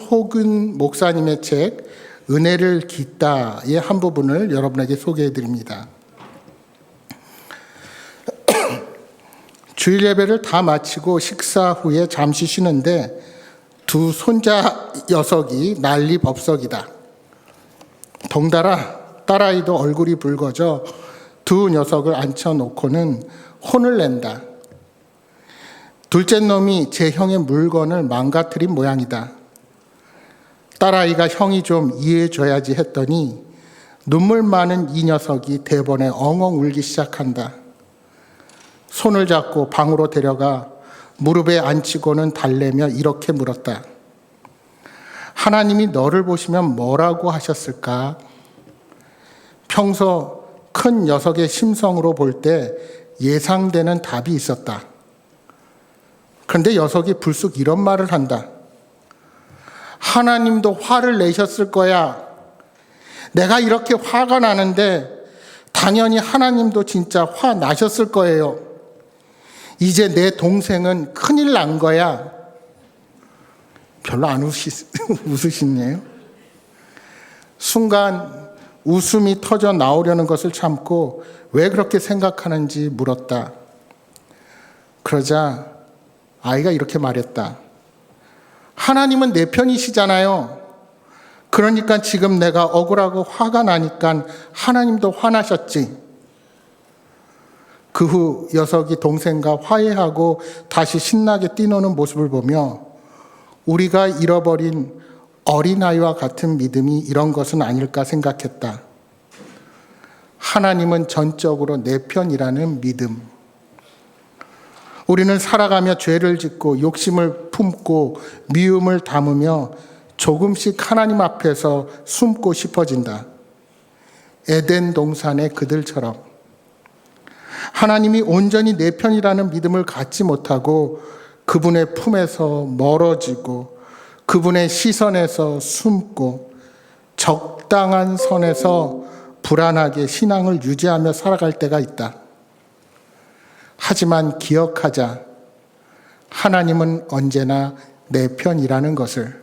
김호근 목사님의 책 은혜를 깃다의 한 부분을 여러분에게 소개해 드립니다. 주일 예배를 다 마치고 식사 후에 잠시 쉬는데 두 손자 녀석이 난리법석이다. 덩달아 딸아이도 얼굴이 붉어져 두 녀석을 앉혀놓고는 혼을 낸다. 둘째 놈이 제 형의 물건을 망가뜨린 모양이다. 딸아이가 형이 좀 이해해줘야지 했더니 눈물 많은 이 녀석이 대번에 엉엉 울기 시작한다. 손을 잡고 방으로 데려가 무릎에 앉히고는 달래며 이렇게 물었다. 하나님이 너를 보시면 뭐라고 하셨을까? 평소 큰 녀석의 심성으로 볼 때 예상되는 답이 있었다. 그런데 녀석이 불쑥 이런 말을 한다. 하나님도 화를 내셨을 거야. 내가 이렇게 화가 나는데 당연히 하나님도 진짜 화 나셨을 거예요. 이제 내 동생은 큰일 난 거야. 별로 안 웃으시네요. 순간 웃음이 터져 나오려는 것을 참고 왜 그렇게 생각하는지 물었다. 그러자 아이가 이렇게 말했다. 하나님은 내 편이시잖아요. 그러니까 지금 내가 억울하고 화가 나니까 하나님도 화나셨지. 그 후 녀석이 동생과 화해하고 다시 신나게 뛰노는 모습을 보며 우리가 잃어버린 어린아이와 같은 믿음이 이런 것은 아닐까 생각했다. 하나님은 전적으로 내 편이라는 믿음. 우리는 살아가며 죄를 짓고 욕심을 품고 미움을 담으며 조금씩 하나님 앞에서 숨고 싶어진다. 에덴 동산의 그들처럼. 하나님이 온전히 내 편이라는 믿음을 갖지 못하고 그분의 품에서 멀어지고 그분의 시선에서 숨고 적당한 선에서 불안하게 신앙을 유지하며 살아갈 때가 있다. 하지만 기억하자. 하나님은 언제나 내 편이라는 것을,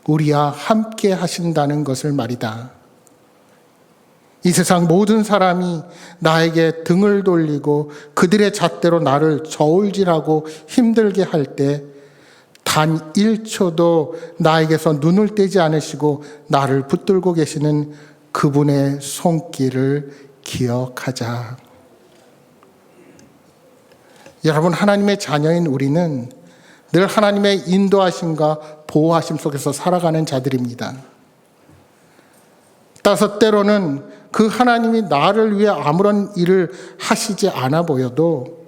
우리와 함께 하신다는 것을 말이다. 이 세상 모든 사람이 나에게 등을 돌리고 그들의 잣대로 나를 저울질하고 힘들게 할 때 단 1초도 나에게서 눈을 떼지 않으시고 나를 붙들고 계시는 그분의 손길을 기억하자. 여러분, 하나님의 자녀인 우리는 늘 하나님의 인도하심과 보호하심 속에서 살아가는 자들입니다. 따라서 때로는 그 하나님이 나를 위해 아무런 일을 하시지 않아 보여도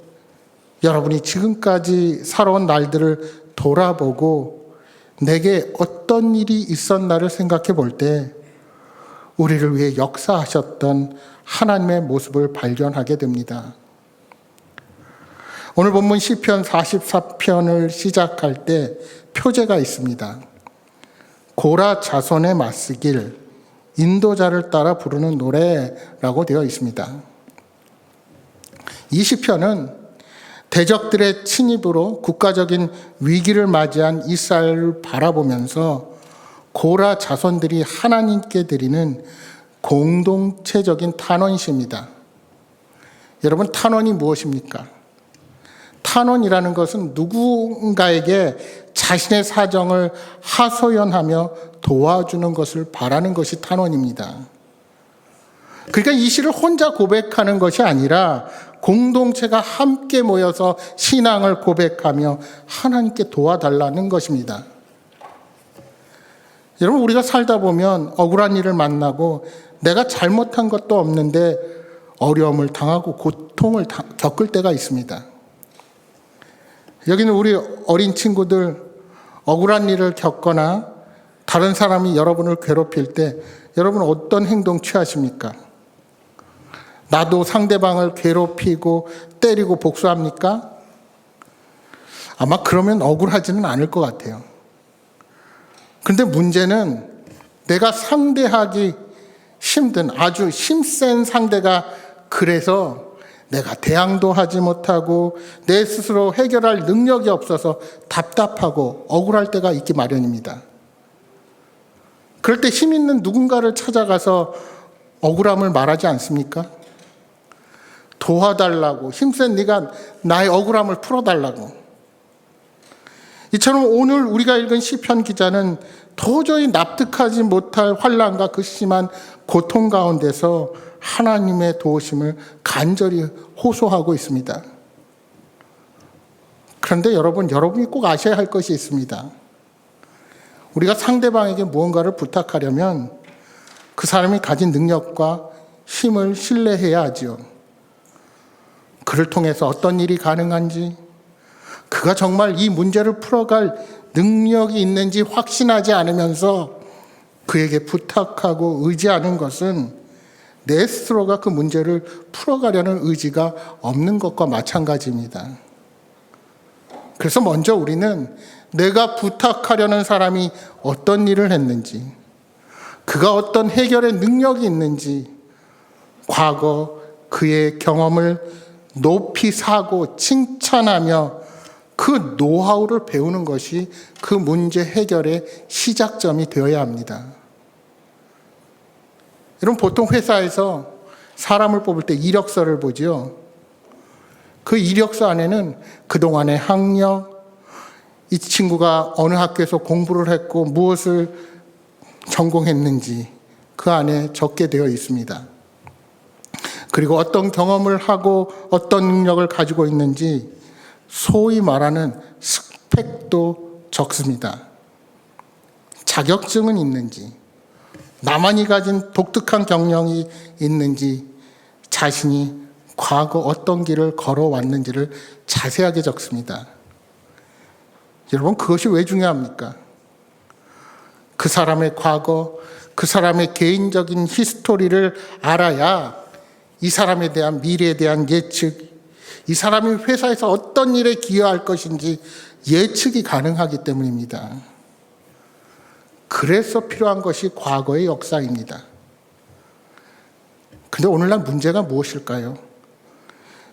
여러분이 지금까지 살아온 날들을 돌아보고 내게 어떤 일이 있었나를 생각해 볼 때 우리를 위해 역사하셨던 하나님의 모습을 발견하게 됩니다. 오늘 본문 시편 44편을 시작할 때 표제가 있습니다. 고라 자손의 맞쓰길, 인도자를 따라 부르는 노래라고 되어 있습니다. 이 시편은 대적들의 침입으로 국가적인 위기를 맞이한 이스라엘을 바라보면서 고라 자손들이 하나님께 드리는 공동체적인 탄원시입니다. 여러분, 탄원이 무엇입니까? 탄원이라는 것은 누군가에게 자신의 사정을 하소연하며 도와주는 것을 바라는 것이 탄원입니다. 그러니까 이 시를 혼자 고백하는 것이 아니라 공동체가 함께 모여서 신앙을 고백하며 하나님께 도와달라는 것입니다. 여러분, 우리가 살다 보면 억울한 일을 만나고 내가 잘못한 것도 없는데 어려움을 당하고 고통을 겪을 때가 있습니다. 여기는 우리 어린 친구들 억울한 일을 겪거나 다른 사람이 여러분을 괴롭힐 때 여러분 어떤 행동 취하십니까? 나도 상대방을 괴롭히고 때리고 복수합니까? 아마 그러면 억울하지는 않을 것 같아요. 그런데 문제는 내가 상대하기 힘든 아주 힘센 상대가 그래서 내가 대항도 하지 못하고 내 스스로 해결할 능력이 없어서 답답하고 억울할 때가 있기 마련입니다. 그럴 때 힘 있는 누군가를 찾아가서 억울함을 말하지 않습니까? 도와달라고, 힘센 네가 나의 억울함을 풀어달라고. 이처럼 오늘 우리가 읽은 시편 기자는 도저히 납득하지 못할 환난과 그 심한 고통 가운데서 하나님의 도우심을 간절히 호소하고 있습니다. 그런데 여러분이 꼭 아셔야 할 것이 있습니다. 우리가 상대방에게 무언가를 부탁하려면 그 사람이 가진 능력과 힘을 신뢰해야 하지요. 그를 통해서 어떤 일이 가능한지, 그가 정말 이 문제를 풀어갈 능력이 있는지 확신하지 않으면서 그에게 부탁하고 의지하는 것은 내 스스로가 그 문제를 풀어가려는 의지가 없는 것과 마찬가지입니다. 그래서 먼저 우리는 내가 부탁하려는 사람이 어떤 일을 했는지, 그가 어떤 해결의 능력이 있는지, 과거 그의 경험을 높이 사고 칭찬하며 그 노하우를 배우는 것이 그 문제 해결의 시작점이 되어야 합니다. 여러분, 보통 회사에서 사람을 뽑을 때 이력서를 보죠. 그 이력서 안에는 그동안의 학력, 이 친구가 어느 학교에서 공부를 했고 무엇을 전공했는지 그 안에 적게 되어 있습니다. 그리고 어떤 경험을 하고 어떤 능력을 가지고 있는지 소위 말하는 스펙도 적습니다. 자격증은 있는지, 나만이 가진 독특한 경력이 있는지, 자신이 과거 어떤 길을 걸어왔는지를 자세하게 적습니다. 여러분, 그것이 왜 중요합니까? 그 사람의 과거, 그 사람의 개인적인 히스토리를 알아야 이 사람에 대한 미래에 대한 예측, 이 사람이 회사에서 어떤 일에 기여할 것인지 예측이 가능하기 때문입니다. 그래서 필요한 것이 과거의 역사입니다. 근데 오늘날 문제가 무엇일까요?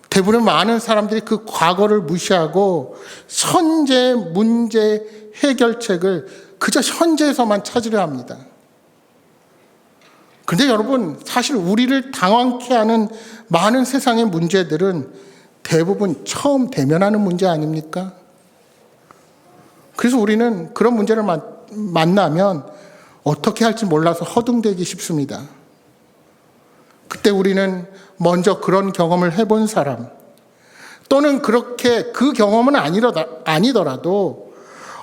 대부분 많은 사람들이 그 과거를 무시하고 현재 문제 해결책을 그저 현재에서만 찾으려 합니다. 그런데 여러분, 사실 우리를 당황케 하는 많은 세상의 문제들은 대부분 처음 대면하는 문제 아닙니까? 그래서 우리는 그런 문제를 만나면 어떻게 할지 몰라서 허둥대기 쉽습니다. 그때 우리는 먼저 그런 경험을 해본 사람, 또는 그렇게 그 경험은 아니더라도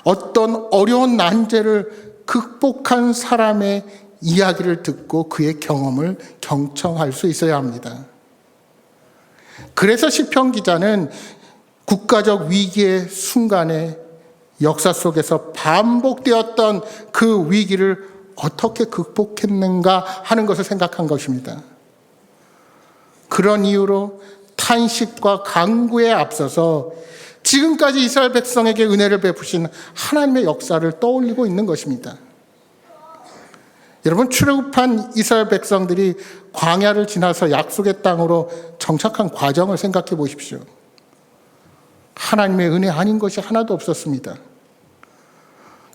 어떤 어려운 난제를 극복한 사람의 이야기를 듣고 그의 경험을 경청할 수 있어야 합니다. 그래서 시편 기자는 국가적 위기의 순간에 역사 속에서 반복되었던 그 위기를 어떻게 극복했는가 하는 것을 생각한 것입니다. 그런 이유로 탄식과 간구에 앞서서 지금까지 이스라엘 백성에게 은혜를 베푸신 하나님의 역사를 떠올리고 있는 것입니다. 여러분, 출애굽한 이스라엘 백성들이 광야를 지나서 약속의 땅으로 정착한 과정을 생각해 보십시오. 하나님의 은혜 아닌 것이 하나도 없었습니다.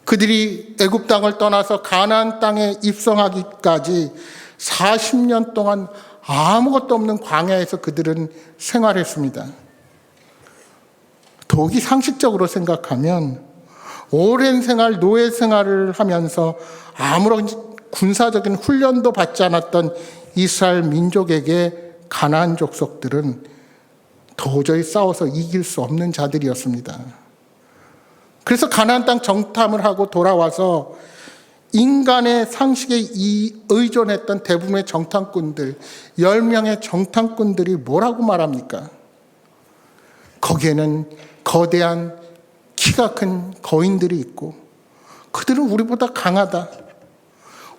그들이 애굽 땅을 떠나서 가나안 땅에 입성하기까지 40년 동안 아무것도 없는 광야에서 그들은 생활했습니다. 더욱이 상식적으로 생각하면 오랜 생활, 노예 생활을 하면서 아무런 군사적인 훈련도 받지 않았던 이스라엘 민족에게 가나안 족속들은 도저히 싸워서 이길 수 없는 자들이었습니다. 그래서 가나안 땅 정탐을 하고 돌아와서 인간의 상식에 의존했던 대부분의 정탐꾼들, 10명의 정탐꾼들이 뭐라고 말합니까? 거기에는 거대한 키가 큰 거인들이 있고 그들은 우리보다 강하다.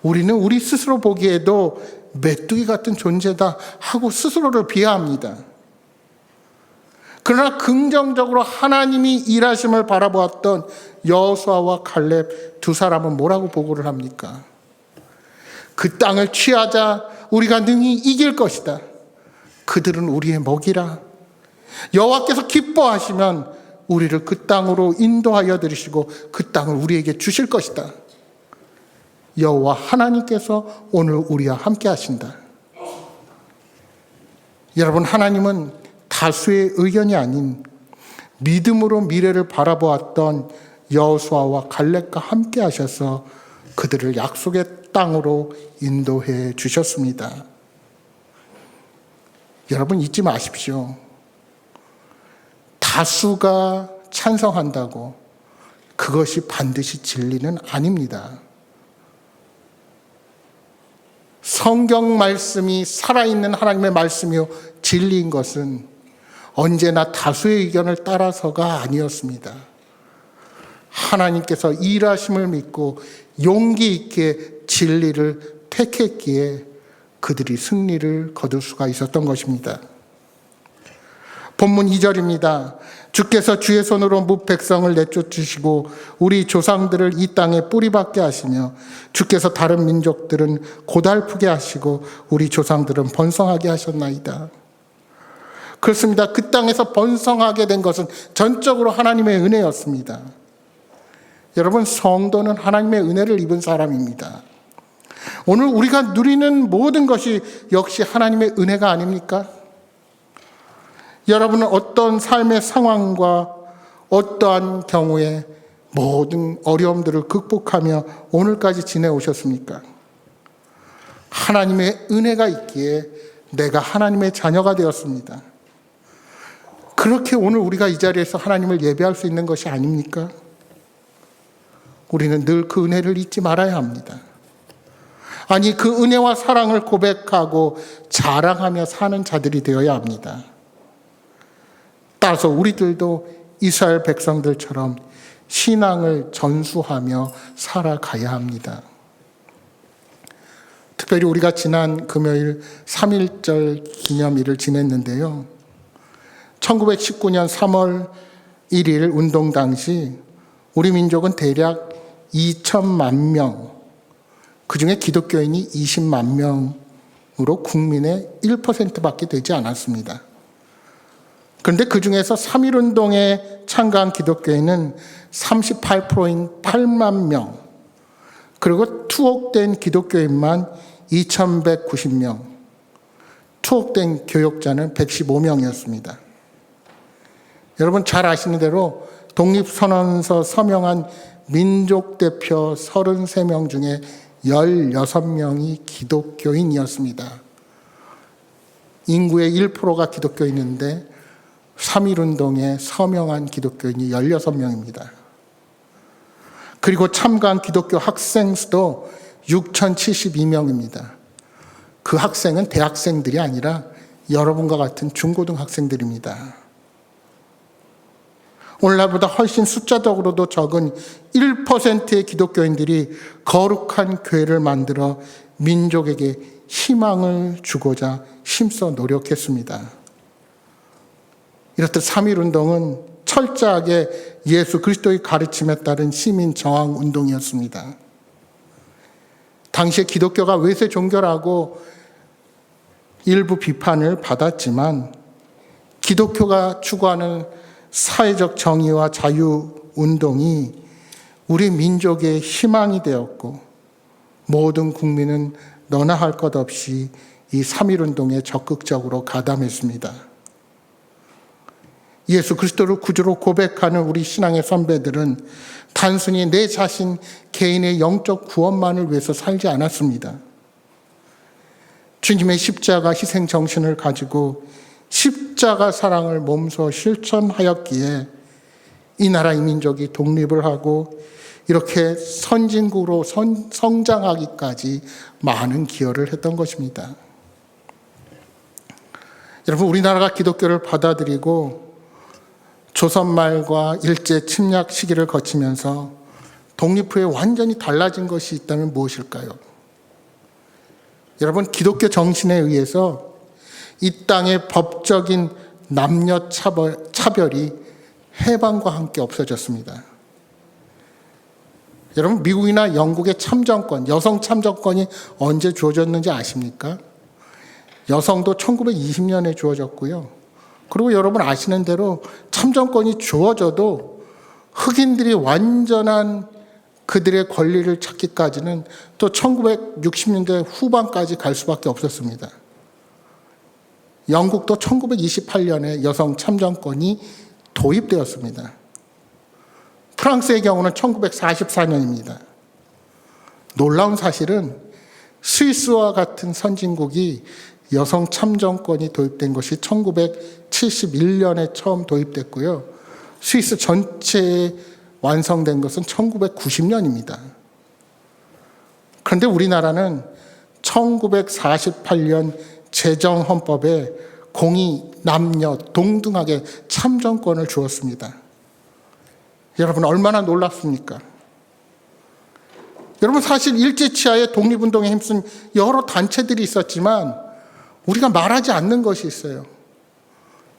우리는 우리 스스로 보기에도 메뚜기 같은 존재다 하고 스스로를 비하합니다. 그러나 긍정적으로 하나님이 일하심을 바라보았던 여호수아와 갈렙 두 사람은 뭐라고 보고를 합니까? 그 땅을 취하자 우리가 능히 이길 것이다. 그들은 우리의 먹이라. 여호와께서 기뻐하시면 우리를 그 땅으로 인도하여 들이시고 그 땅을 우리에게 주실 것이다. 여호와 하나님께서 오늘 우리와 함께 하신다. 여러분, 하나님은 다수의 의견이 아닌 믿음으로 미래를 바라보았던 여호수아와 갈렙과 함께 하셔서 그들을 약속의 땅으로 인도해 주셨습니다. 여러분, 잊지 마십시오. 다수가 찬성한다고 그것이 반드시 진리는 아닙니다. 성경 말씀이 살아있는 하나님의 말씀이요 진리인 것은 언제나 다수의 의견을 따라서가 아니었습니다. 하나님께서 일하심을 믿고 용기 있게 진리를 택했기에 그들이 승리를 거둘 수가 있었던 것입니다. 본문 2절입니다. 주께서 주의 손으로 뭇 백성을 내쫓으시고 우리 조상들을 이 땅에 뿌리박게 하시며 주께서 다른 민족들은 고달프게 하시고 우리 조상들은 번성하게 하셨나이다. 그렇습니다. 그 땅에서 번성하게 된 것은 전적으로 하나님의 은혜였습니다. 여러분, 성도는 하나님의 은혜를 입은 사람입니다. 오늘 우리가 누리는 모든 것이 역시 하나님의 은혜가 아닙니까? 여러분은 어떤 삶의 상황과 어떠한 경우에 모든 어려움들을 극복하며 오늘까지 지내오셨습니까? 하나님의 은혜가 있기에 내가 하나님의 자녀가 되었습니다. 그렇게 오늘 우리가 이 자리에서 하나님을 예배할 수 있는 것이 아닙니까? 우리는 늘 그 은혜를 잊지 말아야 합니다. 아니, 그 은혜와 사랑을 고백하고 자랑하며 사는 자들이 되어야 합니다. 따라서 우리들도 이스라엘 백성들처럼 신앙을 전수하며 살아가야 합니다. 특별히 우리가 지난 금요일 3.1절 기념일을 지냈는데요. 1919년 3월 1일 운동 당시 우리 민족은 대략 2천만 명, 그중에 기독교인이 20만 명으로 국민의 1%밖에 되지 않았습니다. 그런데 그 중에서 3.1운동에 참가한 기독교인은 38%인 8만 명, 그리고 투옥된 기독교인만 2,190명, 투옥된 교역자는 115명이었습니다. 여러분 잘 아시는 대로 독립선언서 서명한 민족대표 33명 중에 16명이 기독교인이었습니다. 인구의 1%가 기독교인인데 3.1운동에 서명한 기독교인이 16명입니다. 그리고 참가한 기독교 학생 수도 6,072명입니다. 그 학생은 대학생들이 아니라 여러분과 같은 중고등학생들입니다. 오늘날보다 훨씬 숫자적으로도 적은 1%의 기독교인들이 거룩한 교회를 만들어 민족에게 희망을 주고자 힘써 노력했습니다. 이렇듯 3.1운동은 철저하게 예수 그리스도의 가르침에 따른 시민 저항 운동이었습니다. 당시에 기독교가 외세 종교라고 일부 비판을 받았지만 기독교가 추구하는 사회적 정의와 자유운동이 우리 민족의 희망이 되었고 모든 국민은 너나 할 것 없이 이 3.1운동에 적극적으로 가담했습니다. 예수 그리스도를 구주로 고백하는 우리 신앙의 선배들은 단순히 내 자신 개인의 영적 구원만을 위해서 살지 않았습니다. 주님의 십자가 희생 정신을 가지고 십자가 사랑을 몸소 실천하였기에 이 나라 이 민족이 독립을 하고 이렇게 선진국으로 성장하기까지 많은 기여를 했던 것입니다. 여러분, 우리나라가 기독교를 받아들이고 조선 말과 일제 침략 시기를 거치면서 독립 후에 완전히 달라진 것이 있다면 무엇일까요? 여러분, 기독교 정신에 의해서 이 땅의 법적인 남녀 차별이 해방과 함께 없어졌습니다. 여러분, 미국이나 영국의 참정권, 여성 참정권이 언제 주어졌는지 아십니까? 여성도 1920년에 주어졌고요. 그리고 여러분 아시는 대로 참정권이 주어져도 흑인들이 완전한 그들의 권리를 찾기까지는 또 1960년대 후반까지 갈 수밖에 없었습니다. 영국도 1928년에 여성 참정권이 도입되었습니다. 프랑스의 경우는 1944년입니다. 놀라운 사실은 스위스와 같은 선진국이 여성 참정권이 도입된 것이 1971년에 처음 도입됐고요. 스위스 전체에 완성된 것은 1990년입니다. 그런데 우리나라는 1948년 제정헌법에 공의, 남녀 동등하게 참정권을 주었습니다. 여러분 얼마나 놀랍습니까? 여러분 사실 일제치하의 독립운동에 힘쓴 여러 단체들이 있었지만 우리가 말하지 않는 것이 있어요.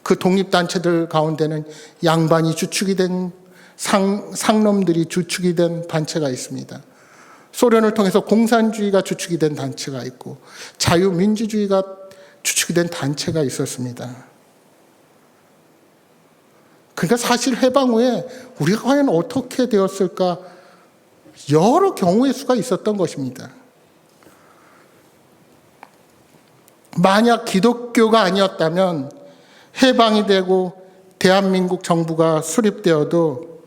그 독립단체들 가운데는 양반이 주축이 된 상놈들이 주축이 된 단체가 있습니다. 소련을 통해서 공산주의가 주축이 된 단체가 있고 자유민주주의가 주축이 된 단체가 있었습니다. 그러니까 사실 해방 후에 우리가 과연 어떻게 되었을까 여러 경우의 수가 있었던 것입니다. 만약 기독교가 아니었다면 해방이 되고 대한민국 정부가 수립되어도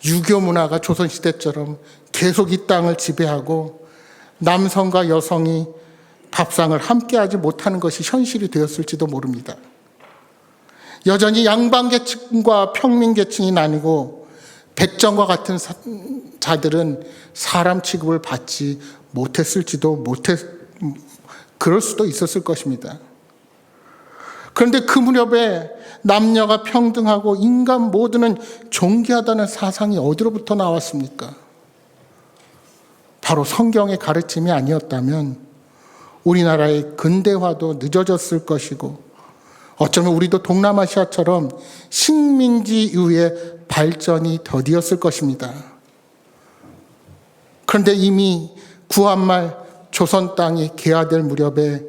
유교 문화가 조선시대처럼 계속 이 땅을 지배하고 남성과 여성이 밥상을 함께하지 못하는 것이 현실이 되었을지도 모릅니다. 여전히 양반계층과 평민계층이 나뉘고 백정과 같은 자들은 사람 취급을 받지 그럴 수도 있었을 것입니다. 그런데 그 무렵에 남녀가 평등하고 인간 모두는 존귀하다는 사상이 어디로부터 나왔습니까? 바로 성경의 가르침이 아니었다면 우리나라의 근대화도 늦어졌을 것이고 어쩌면 우리도 동남아시아처럼 식민지 이후의 발전이 더디었을 것입니다. 그런데 이미 구한말 조선 땅이 개화될 무렵에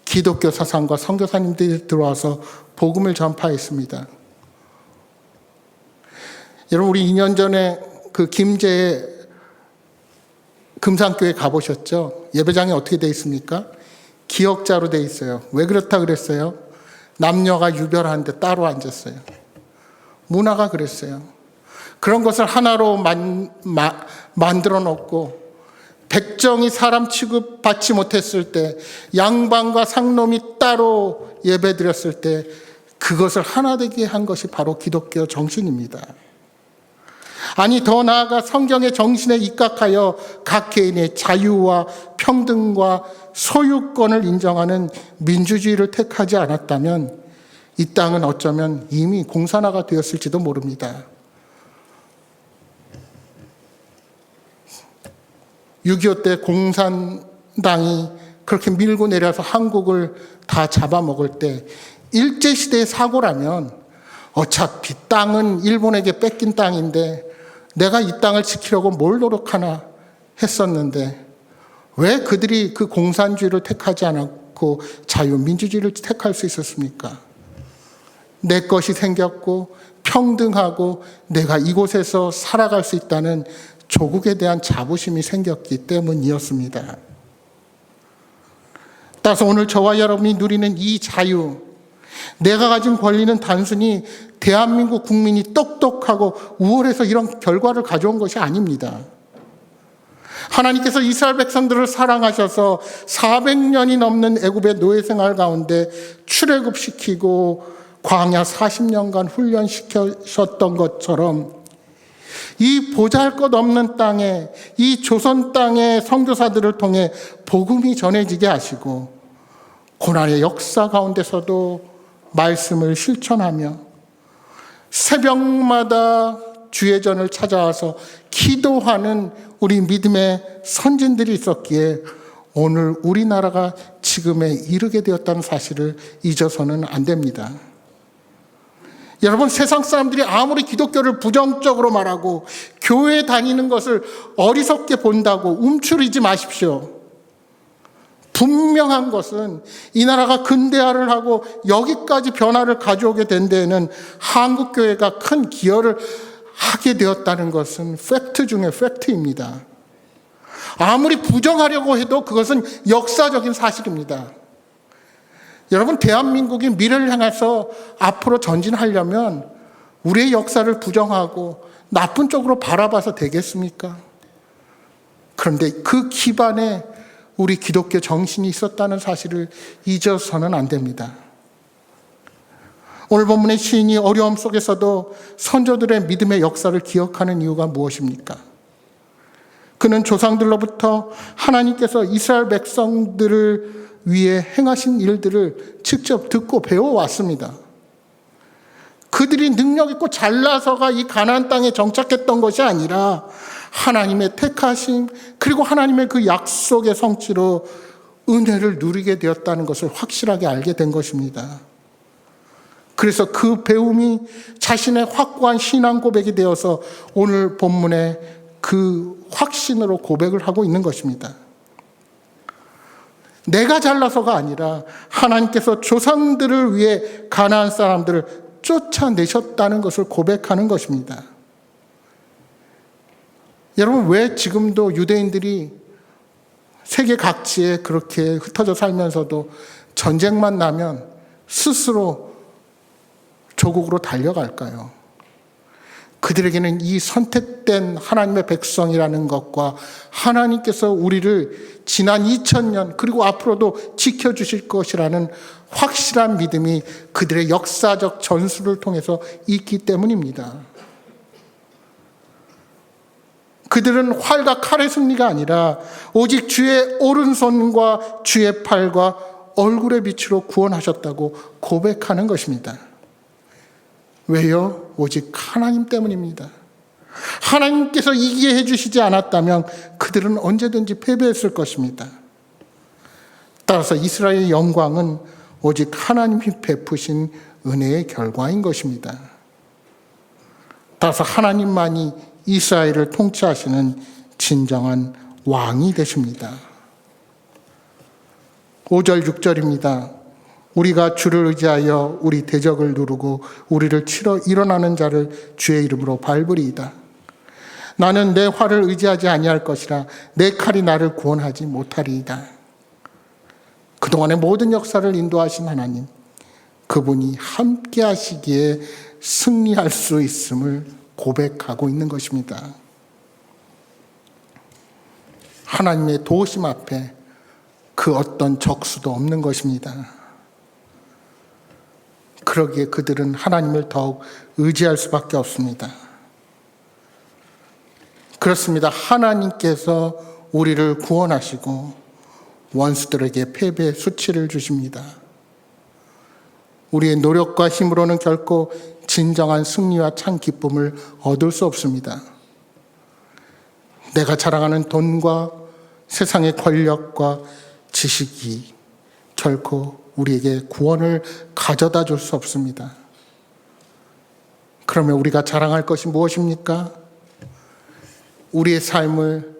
기독교 사상과 선교사님들이 들어와서 복음을 전파했습니다. 여러분 우리 2년 전에 그 김제에 금산교회 가보셨죠? 예배장이 어떻게 돼 있습니까? 기역자로 돼 있어요. 왜 그렇다 그랬어요? 남녀가 유별한데 따로 앉았어요. 문화가 그랬어요. 그런 것을 하나로 만들어 놓고 백정이 사람 취급받지 못했을 때 양반과 상놈이 따로 예배드렸을 때 그것을 하나 되게 한 것이 바로 기독교 정신입니다. 아니 더 나아가 성경의 정신에 입각하여 각 개인의 자유와 평등과 소유권을 인정하는 민주주의를 택하지 않았다면 이 땅은 어쩌면 이미 공산화가 되었을지도 모릅니다. 6.25 때 공산당이 그렇게 밀고 내려서 한국을 다 잡아먹을 때 일제시대의 사고라면 어차피 땅은 일본에게 뺏긴 땅인데 내가 이 땅을 지키려고 뭘 노력하나 했었는데 왜 그들이 그 공산주의를 택하지 않았고 자유민주주의를 택할 수 있었습니까? 내 것이 생겼고 평등하고 내가 이곳에서 살아갈 수 있다는 조국에 대한 자부심이 생겼기 때문이었습니다. 따라서 오늘 저와 여러분이 누리는 이 자유, 내가 가진 권리는 단순히 대한민국 국민이 똑똑하고 우월해서 이런 결과를 가져온 것이 아닙니다. 하나님께서 이스라엘 백성들을 사랑하셔서 400년이 넘는 애굽의 노예 생활 가운데 출애굽시키고 광야 40년간 훈련시키셨던 것처럼 이 보잘것없는 땅에 이 조선 땅의 선교사들을 통해 복음이 전해지게 하시고 고난의 역사 가운데서도 말씀을 실천하며 새벽마다 주의 전을 찾아와서 기도하는 우리 믿음의 선진들이 있었기에 오늘 우리나라가 지금에 이르게 되었다는 사실을 잊어서는 안 됩니다. 여러분 세상 사람들이 아무리 기독교를 부정적으로 말하고 교회 다니는 것을 어리석게 본다고 움츠리지 마십시오. 분명한 것은 이 나라가 근대화를 하고 여기까지 변화를 가져오게 된 데에는 한국교회가 큰 기여를 하게 되었다는 것은 팩트 중에 팩트입니다. 아무리 부정하려고 해도 그것은 역사적인 사실입니다. 여러분, 대한민국이 미래를 향해서 앞으로 전진하려면 우리의 역사를 부정하고 나쁜 쪽으로 바라봐서 되겠습니까? 그런데 그 기반에 우리 기독교 정신이 있었다는 사실을 잊어서는 안 됩니다. 오늘 본문의 시인이 어려움 속에서도 선조들의 믿음의 역사를 기억하는 이유가 무엇입니까? 그는 조상들로부터 하나님께서 이스라엘 백성들을 위해 행하신 일들을 직접 듣고 배워왔습니다. 그들이 능력 있고 잘나서가 이 가나안 땅에 정착했던 것이 아니라 하나님의 택하심, 그리고 하나님의 그 약속의 성취로 은혜를 누리게 되었다는 것을 확실하게 알게 된 것입니다. 그래서 그 배움이 자신의 확고한 신앙 고백이 되어서 오늘 본문에 그 확신으로 고백을 하고 있는 것입니다. 내가 잘나서가 아니라 하나님께서 조상들을 위해 가나안 사람들을 쫓아내셨다는 것을 고백하는 것입니다. 여러분, 왜 지금도 유대인들이 세계 각지에 그렇게 흩어져 살면서도 전쟁만 나면 스스로 조국으로 달려갈까요? 그들에게는 이 선택된 하나님의 백성이라는 것과 하나님께서 우리를 지난 2000년 그리고 앞으로도 지켜주실 것이라는 확실한 믿음이 그들의 역사적 전술을 통해서 있기 때문입니다. 그들은 활과 칼의 승리가 아니라 오직 주의 오른손과 주의 팔과 얼굴의 빛으로 구원하셨다고 고백하는 것입니다. 왜요? 오직 하나님 때문입니다. 하나님께서 이기게 해주시지 않았다면 그들은 언제든지 패배했을 것입니다. 따라서 이스라엘의 영광은 오직 하나님이 베푸신 은혜의 결과인 것입니다. 따라서 하나님만이 이스라엘을 통치하시는 진정한 왕이 되십니다. 5절 6절입니다. 우리가 주를 의지하여 우리 대적을 누르고 우리를 치러 일어나는 자를 주의 이름으로 밟으리이다. 나는 내 활을 의지하지 아니할 것이라 내 칼이 나를 구원하지 못하리이다. 그동안의 모든 역사를 인도하신 하나님, 그분이 함께 하시기에 승리할 수 있음을 고백하고 있는 것입니다. 하나님의 도우심 앞에 그 어떤 적수도 없는 것입니다. 그러기에 그들은 하나님을 더욱 의지할 수밖에 없습니다. 그렇습니다. 하나님께서 우리를 구원하시고 원수들에게 패배의 수치를 주십니다. 우리의 노력과 힘으로는 결코 진정한 승리와 참 기쁨을 얻을 수 없습니다. 내가 자랑하는 돈과 세상의 권력과 지식이 결코 우리에게 구원을 가져다 줄 수 없습니다. 그러면 우리가 자랑할 것이 무엇입니까? 우리의 삶을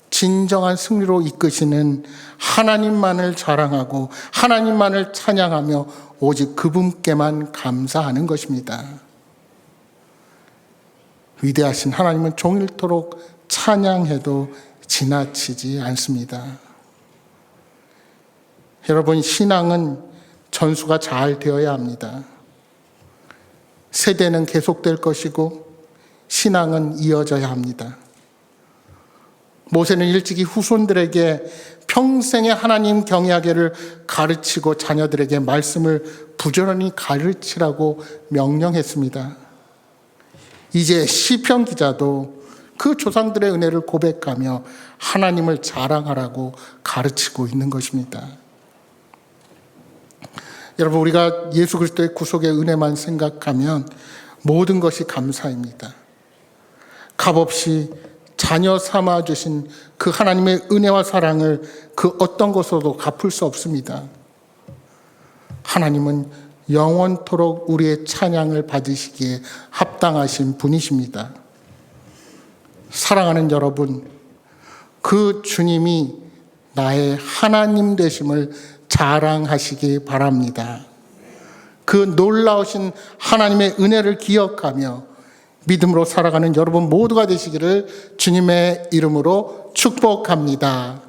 진정한 승리로 이끄시는 하나님만을 자랑하고 하나님만을 찬양하며 오직 그분께만 감사하는 것입니다. 위대하신 하나님은 종일토록 찬양해도 지나치지 않습니다. 여러분, 신앙은 전수가 잘 되어야 합니다. 세대는 계속될 것이고 신앙은 이어져야 합니다. 모세는 일찍이 후손들에게 평생의 하나님 경외하기를 가르치고 자녀들에게 말씀을 부지런히 가르치라고 명령했습니다. 이제 시편 기자도 그 조상들의 은혜를 고백하며 하나님을 자랑하라고 가르치고 있는 것입니다. 여러분, 우리가 예수 그리스도의 구속의 은혜만 생각하면 모든 것이 감사입니다. 값없이 자녀 삼아 주신 그 하나님의 은혜와 사랑을 그 어떤 것으로도 갚을 수 없습니다. 하나님은 영원토록 우리의 찬양을 받으시기에 합당하신 분이십니다. 사랑하는 여러분, 그 주님이 나의 하나님 되심을 자랑하시기 바랍니다. 그 놀라우신 하나님의 은혜를 기억하며 믿음으로 살아가는 여러분 모두가 되시기를 주님의 이름으로 축복합니다.